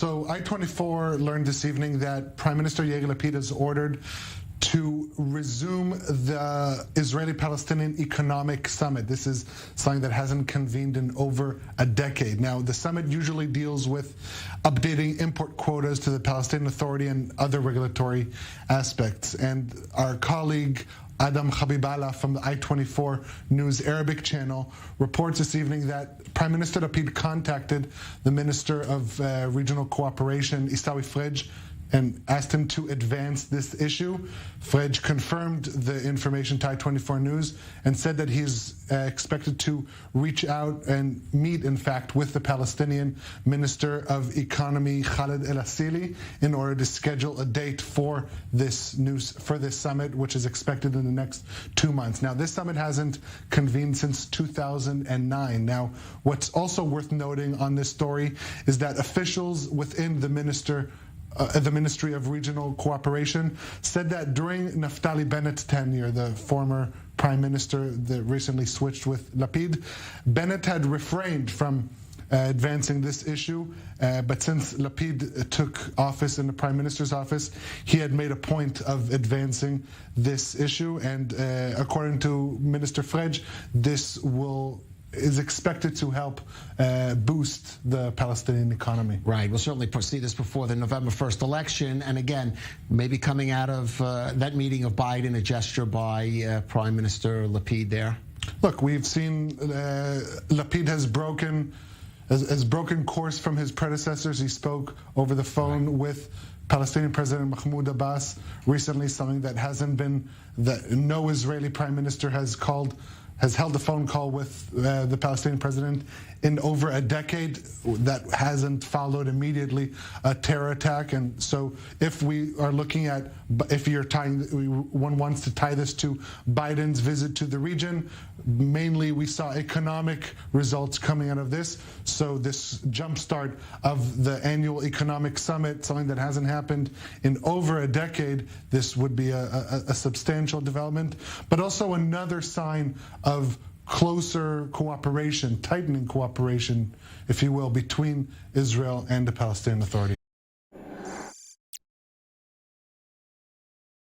So I-24 learned this evening that Prime Minister Yair Lapid has ordered to resume the Israeli-Palestinian Economic Summit. This is something that hasn't convened in over a decade. Now, the summit usually deals with updating import quotas to the Palestinian Authority and other regulatory aspects. And our colleague Adam Habib Allah from the I-24 News Arabic channel reports this evening that Prime Minister Lapid contacted the Minister of Regional Cooperation, Esawi Frej, and asked him to advance this issue. Frej confirmed the information to I-24 News and said that he's expected to reach out and meet, in fact, with the Palestinian Minister of Economy, Khaled Al-Assili, in order to schedule a date for this summit, which is expected in the next 2 months. Now, this summit hasn't convened since 2009. Now, what's also worth noting on this story is that officials within the Ministry of Regional Cooperation said that during Naftali Bennett's tenure, the former Prime Minister that recently switched with Lapid, Bennett had refrained from advancing this issue, but since Lapid took office in the Prime Minister's office, he had made a point of advancing this issue, and according to Minister Frej, this is expected to help boost the Palestinian economy. Right. We'll certainly see this before the November 1st election. And again, maybe coming out of that meeting of Biden, a gesture by Prime Minister Lapid there. Look, we've seen Lapid has broken course from his predecessors. He spoke over the phone with Palestinian President Mahmoud Abbas recently, something that hasn't been, that no Israeli Prime Minister has held a phone call with the Palestinian president in over a decade. That hasn't followed immediately a terror attack. And so if we are looking at, one wants to tie this to Biden's visit to the region, mainly we saw economic results coming out of this. So this jumpstart of the annual economic summit, something that hasn't happened in over a decade, this would be a substantial development, but also another sign of closer cooperation, tightening cooperation, if you will, between Israel and the Palestinian Authority.